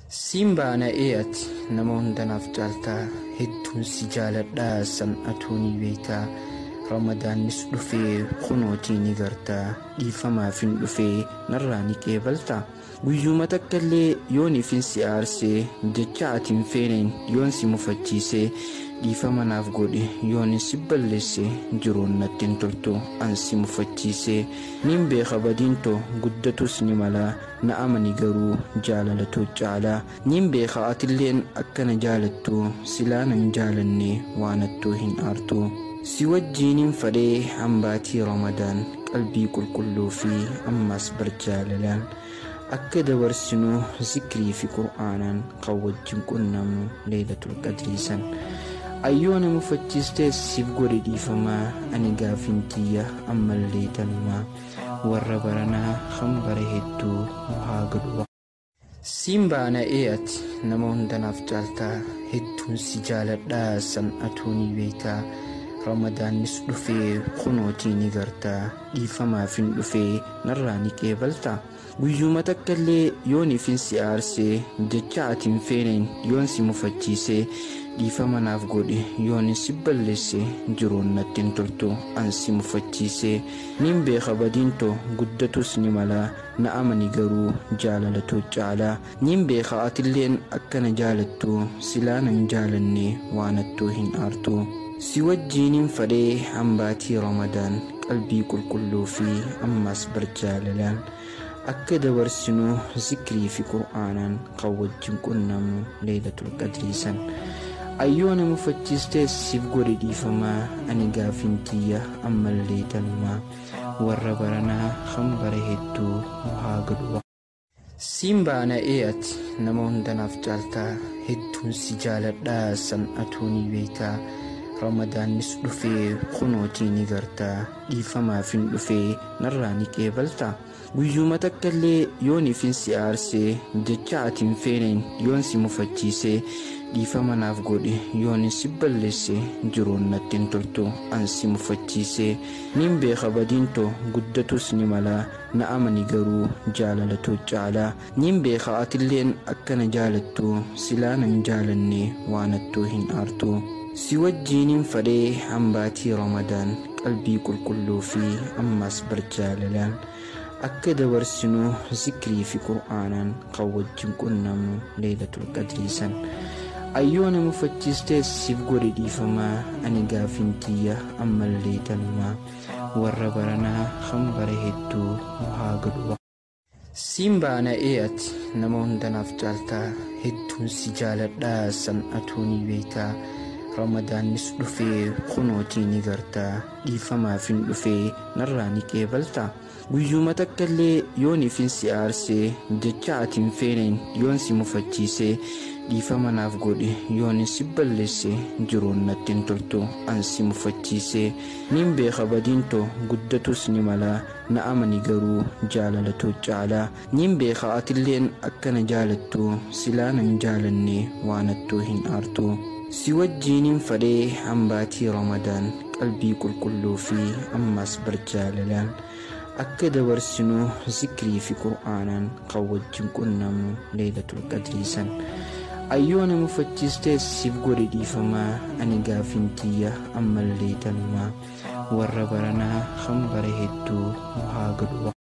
Simba na iyat namoon danaaf caaltaa hedduun si jaaladhaa san'atuuni beektaa Ramadaanis dhufee kunootii ni gartaa dhiifamaaf hin dhufee narraa ni qeebaltaa guyyuma takkallee yooniif hin si aarsee jecha ati hin feeneen yoon si mufachiisee dhiifama naaf godhi yoon si balleesse jiruun natti hin toltu an si mufachiisee nin beeka badiintoo guddatus ni malaa na amani garuu jaalalatu caalaa nin beeka atilleen akkana jaalattu silaa nan jaalanne waanattuu hin aartu si wajjiinin fadhee hambaatii Ramadaan qalbii qulqulluu fi ammas barjaalalaan akka dabarsinuu zikrii fi qur'aanaan kan wajjin qunnamnu leelatul qadriisan ayyoona mufachiistee siif godhe dhiifamaa ani gaafin kiyya ammallee tanumaa warra baranaa kan bara hedduu nu haa godhu. Simba na iyat namoon danaaf caaltaa hedduun si jaaladhaa san'atuuni beektaa Ramadaanis dhufee kunootii ni gartaa dhiifamaaf hin dhufee narraa ni qeebaltaa guyyuma takkallee yooniif hin si aarsee jecha ati hin feeneen yoon si mufachiisee dhiifama naaf godhi yoon si balleesse jiruun natti hin toltu an si mufachiisee nin beeka badiintoo guddatus ni malaa na amani garuu jaalalatu caalaa nin beeka atilleen akkana jaalattu silaa nan jaalanne waanattuu hin aartu si wajjiinin fadhee hambaatii Ramadaan qalbii qulqulluu fi ammas barjaalalaan akka dabarsinuu zikrii fi qur'aanaan kan wajjin qunnamnu leelatul qadriisan ayyoona mufachiistee siif godhe dhiifamaa ani gaafin kiyya ammallee tanumaa warra baranaa kan bara hedduu nu haa godhu. Simba na iyat namoon danaaf caaltaa hedduun si jaaladhaa san'atuuni beektaa Ramadaanis dhufee kunootii ni gartaa dhiifamaaf hin dhufee narraa ni qeebaltaa guyyuma takkallee yooniif hin si aarsee jecha ati hin feeneen yoon si mufachiisee dhiifama naaf godhi yoon si balleesse jiruun natti hin toltu an si mufachiisee nin beeka badiintoo guddatus ni malaa na amani garuu jaalalatu caalaa nin beeka atilleen akkana jaalattu silaa nan jaalanne waanattuu hin aartu si wajjiinin fadhee hambaatii Ramadaan qalbii qulqulluu fi ammas barjaalalaan akka dabarsinuu zikrii fi qur'aanaan kan wajjin qunnamnu leelatul qadriisan ayyoona mufachiistee siif godhe dhiifamaa ani gaafin kiyya ammallee tanumaa warra baranaa kan bara hedduu nu haa godhu. Simba na iyat namoon danaaf caaltaa hedduun si jaaladhaa san'atuuni beektaa Ramadaanis dhufee kunootii ni gartaa dhiifamaaf hin dhufee narraa ni qeebaltaa guyyuma takkallee yooniif hin si aarsee jecha ati hin feeneen yoon si mufachiisee dhiifama naaf godhi yoon si balleesse jiruun natti hin toltu an si mufachiisee nin beeka badiintoo guddatus ni malaa na amani garuu jaalalatu caalaa nin beeka atilleen akkana jaalattu silaa nan jaalanne waanattuu hin aartu si wajjiinin fadhee hambaatii Ramadaan qalbii qulqulluu fi ammas barjaalalaan akka dabarsinuu zikrii fi qur'aanaan kan wajjin qunnamnu leelatul qadriisan ayyoona mufachiistee siif godhe dhiifamaa ani gaafin kiyya ammallee tanumaa warra baranaa kan bara hedduu nu haa godhu.